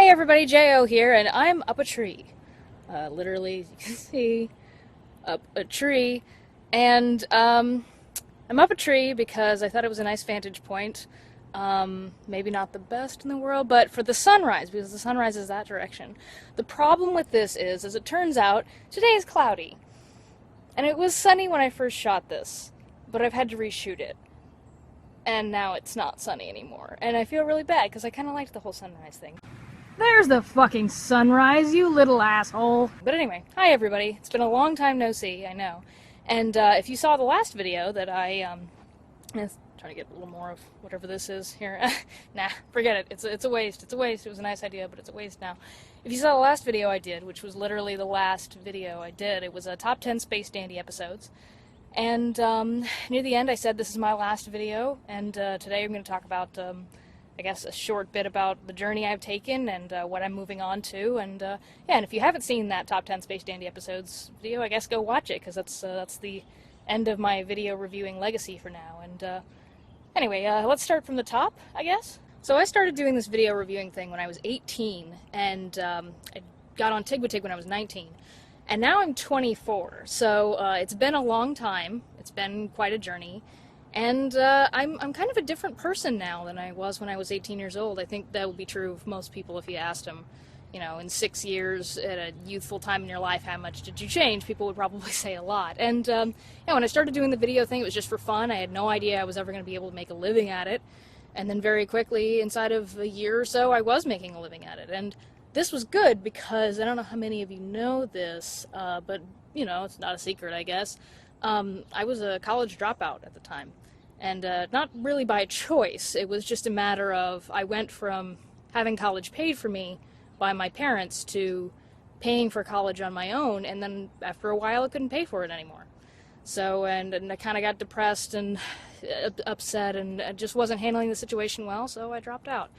Hey everybody, Jo here, and I'm up a tree. Literally, you can see up a tree. And I'm up a tree because I thought it was a nice vantage point. Maybe not the best in the world, but for the sunrise, because the sunrise is that direction. The problem with this is, as it turns out, today is cloudy. And it was sunny when I first shot this, but I've had to reshoot it. And now it's not sunny anymore. And I feel really bad because I kind of liked the whole sunrise thing. There's the fucking sunrise, you little asshole. But anyway, hi everybody. It's been a long time no see, I know. And if you saw the last video that I'm trying to get a little more of whatever this is here. Nah, forget it. It's a waste. It's a waste. It was a nice idea, but it's a waste now. If you saw the last video I did, which was literally the last video I did, it was a top 10 Space Dandy episodes. And near the end I said this is my last video, and today I'm going to talk about I guess a short bit about the journey I've taken and what I'm moving on to, and yeah, and if you haven't seen that Top 10 Space Dandy episodes video, I guess go watch it, because that's the end of my video reviewing legacy for now. And anyway, let's start from the top, I guess. So I started doing this video reviewing thing when I was 18, and I got on Tigwatig when I was 19. And now I'm 24, so it's been a long time. It's been quite a journey. And I'm kind of a different person now than I was when I was 18 years old. I think that would be true of most people if you asked them, you know, in 6 years at a youthful time in your life, how much did you change? People would probably say a lot. And yeah, when I started doing the video thing, it was just for fun. I had no idea I was ever going to be able to make a living at it. And then very quickly, inside of a year or so, I was making a living at it. And this was good because, I don't know how many of you know this, but, you know, it's not a secret, I guess. I was a college dropout at the time. And not really by choice, it was just a matter of I went from having college paid for me by my parents to paying for college on my own, and then after a while I couldn't pay for it anymore. So, and I kind of got depressed and upset and just wasn't handling the situation well, so I dropped out.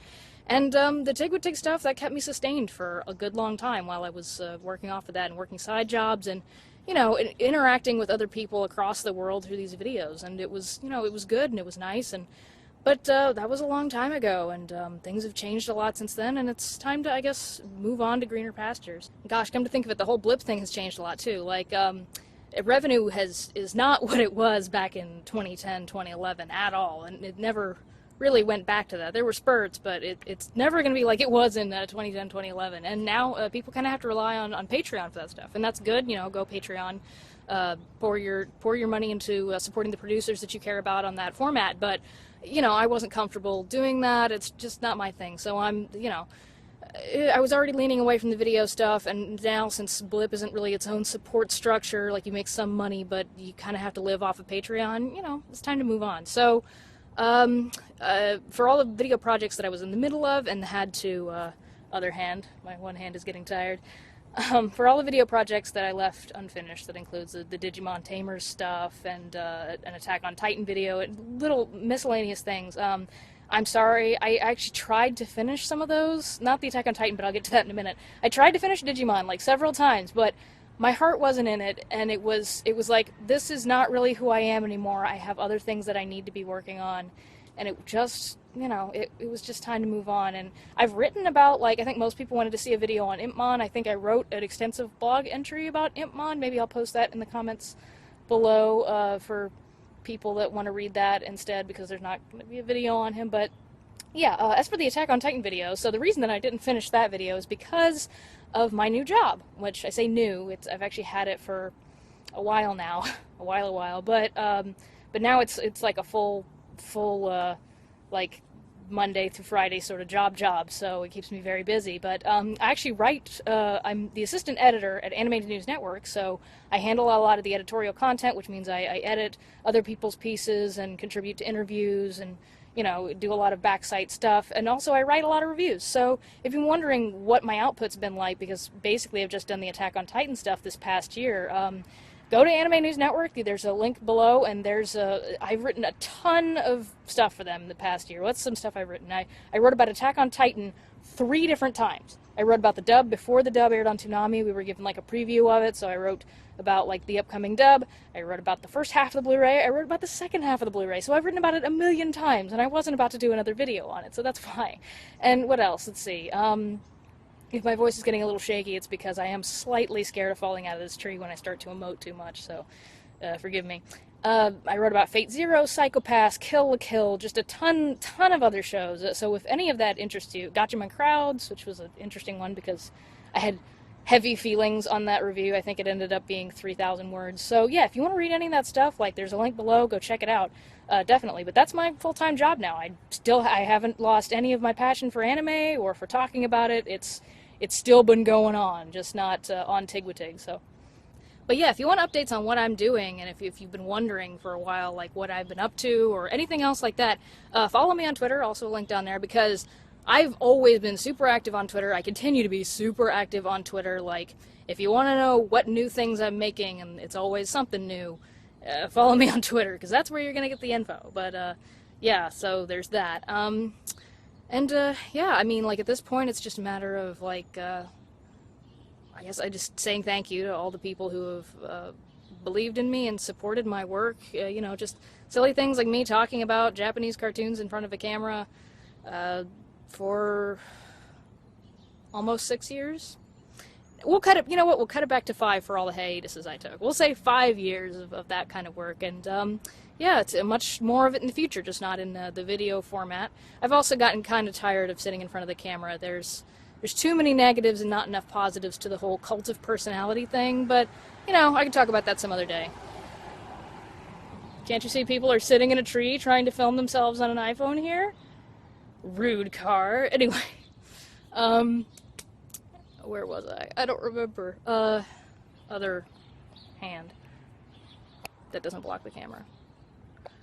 And the Tigwatig stuff, that kept me sustained for a good long time while I was working off of that and working side jobs and, you know, interacting with other people across the world through these videos. And it was, you know, it was good and it was nice. But that was a long time ago, and things have changed a lot since then, and it's time to, I guess, move on to greener pastures. Gosh, come to think of it, the whole blip thing has changed a lot too. Like, revenue is not what it was back in 2010, 2011 at all, and it never really went back to that. There were spurts, but it's never going to be like it was in 2010, 2011. And now people kind of have to rely on Patreon for that stuff, and that's good. You know, go Patreon, pour your money into supporting the producers that you care about on that format. But you know, I wasn't comfortable doing that. It's just not my thing. So I'm, you know, I was already leaning away from the video stuff, and now since Blip isn't really its own support structure, like you make some money, but you kind of have to live off of Patreon, you know, it's time to move on. So, for all the video projects that I was in the middle of and had to, other hand, my one hand is getting tired, for all the video projects that I left unfinished, that includes the Digimon Tamers stuff and an Attack on Titan video, and little miscellaneous things, I'm sorry, I actually tried to finish some of those, not the Attack on Titan, but I'll get to that in a minute. I tried to finish Digimon, like, several times, but my heart wasn't in it, and it was like, this is not really who I am anymore. I have other things that I need to be working on, and it just, you know, it was just time to move on. And I've written about, like, I think most people wanted to see a video on Impmon. I think I wrote an extensive blog entry about Impmon. Maybe I'll post that in the comments below for people that want to read that instead, because there's not going to be a video on him. But yeah, as for the Attack on Titan video, so the reason that I didn't finish that video is because of my new job, which I say new, I've actually had it for a while now, a while, but now it's like a full like Monday through Friday sort of job, so it keeps me very busy. But I actually write, I'm the assistant editor at Animated News Network, so I handle a lot of the editorial content, which means I edit other people's pieces and contribute to interviews and, you know, do a lot of backsite stuff, and also I write a lot of reviews. So if you're wondering what my output's been like, because basically I've just done the Attack on Titan stuff this past year, go to Anime News Network, there's a link below, and I've written a ton of stuff for them the past year. What's some stuff I've written? I wrote about Attack on Titan 3 different times. I wrote about the dub before the dub aired on Toonami. We were given like a preview of it, so I wrote about like the upcoming dub. I wrote about the first half of the Blu-ray. I wrote about the second half of the Blu-ray. So I've written about it a million times, and I wasn't about to do another video on it, so that's why. And what else? Let's see. if my voice is getting a little shaky, it's because I am slightly scared of falling out of this tree when I start to emote too much, so forgive me. I wrote about Fate Zero, Psychopaths, Kill la Kill, just a ton of other shows. So if any of that interests you, Gotchaman Crowds, which was an interesting one because I had heavy feelings on that review. I think it ended up being 3,000 words. So yeah, if you want to read any of that stuff, like there's a link below, go check it out. Definitely. But that's my full-time job now. I haven't lost any of my passion for anime or for talking about it. It's still been going on, just not on Tigwatig. So. But yeah, if you want updates on what I'm doing, and if you've been wondering for a while, like what I've been up to or anything else like that, follow me on Twitter, also a link down there, because I've always been super active on Twitter. I continue to be super active on Twitter. Like, if you want to know what new things I'm making, and it's always something new, follow me on Twitter, because that's where you're going to get the info. But yeah, so there's that. Yeah, I mean, like, at this point, it's just a matter of, like, I guess I just saying thank you to all the people who have believed in me and supported my work. You know, just silly things like me talking about Japanese cartoons in front of a camera for almost 6 years. We'll cut it, you know what, we'll cut it back to 5 for all the hiatuses I took. We'll say 5 years of that kind of work, and yeah, it's much more of it in the future, just not in the video format. I've also gotten kind of tired of sitting in front of the camera. There's too many negatives and not enough positives to the whole cult of personality thing, but, you know, I can talk about that some other day. Can't you see people are sitting in a tree trying to film themselves on an iPhone here? Rude car. Anyway, where was I? I don't remember. Other hand. That doesn't block the camera.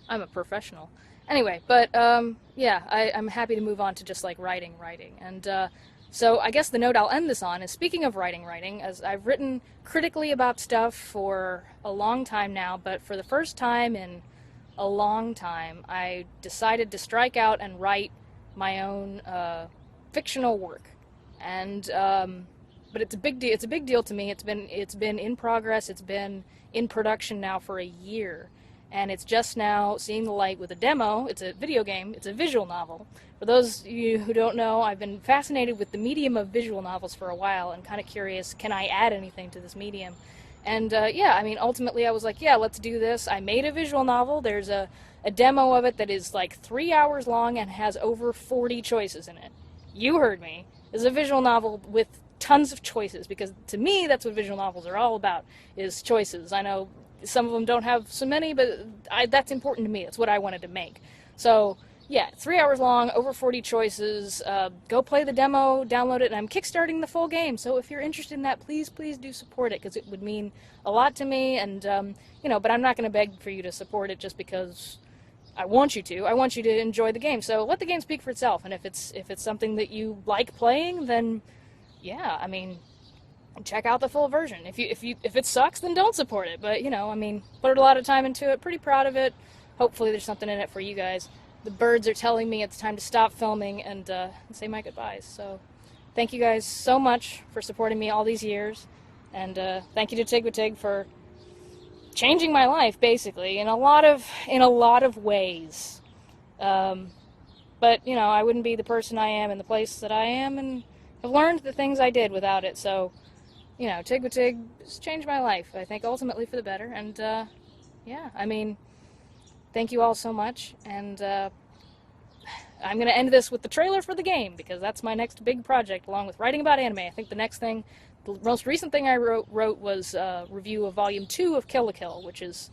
I'm a professional. Anyway, but, yeah, I'm happy to move on to just, like, writing, and, so I guess the note I'll end this on is, speaking of writing, as I've written critically about stuff for a long time now, but for the first time in a long time, I decided to strike out and write my own fictional work. And but it's a big deal. It's a big deal to me. It's been in progress. It's been in production now for a year, and it's just now seeing the light with a demo. It's a video game. It's a visual novel. For those of you who don't know, I've been fascinated with the medium of visual novels for a while and kind of curious, can I add anything to this medium? And yeah, I mean, ultimately I was like, yeah, let's do this. I made a visual novel. There's a demo of it that is like 3 hours long and has over 40 choices in it. You heard me. It's a visual novel with tons of choices, because to me, that's what visual novels are all about, is choices. I know some of them don't have so many, but that's important to me. That's what I wanted to make. So yeah, 3 hours long, over 40 choices. Go play the demo, download it, and I'm kickstarting the full game. So if you're interested in that, please do support it, because it would mean a lot to me. And you know, but I'm not going to beg for you to support it just because I want you to. I want you to enjoy the game. So let the game speak for itself. And if it's something that you like playing, then yeah, I mean, check out the full version. If it sucks, then don't support it. But you know, I mean, put a lot of time into it. Pretty proud of it. Hopefully, there's something in it for you guys. The birds are telling me it's time to stop filming and say my goodbyes. So thank you guys so much for supporting me all these years. And thank you to Tigwatig for changing my life, basically, in a lot of ways. But, you know, I wouldn't be the person I am in the place that I am, and I've learned the things I did without it. So, you know, Tigwatig has changed my life, I think, ultimately for the better. And, yeah, I mean, thank you all so much, and I'm going to end this with the trailer for the game, because that's my next big project, along with writing about anime. I think the next thing, the most recent thing I wrote was a review of Volume 2 of Kill la Kill, which is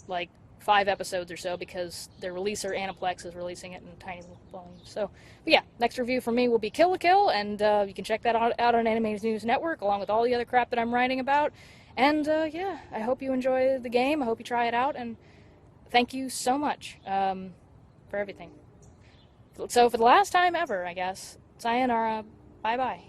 like 5 episodes or so, because their releaser, Aniplex, is releasing it in tiny little volumes. So, but yeah, next review for me will be Kill la Kill, and you can check that out on Anime News Network, along with all the other crap that I'm writing about. And yeah, I hope you enjoy the game. I hope you try it out, and thank you so much for everything. So for the last time ever, I guess, sayonara, bye-bye.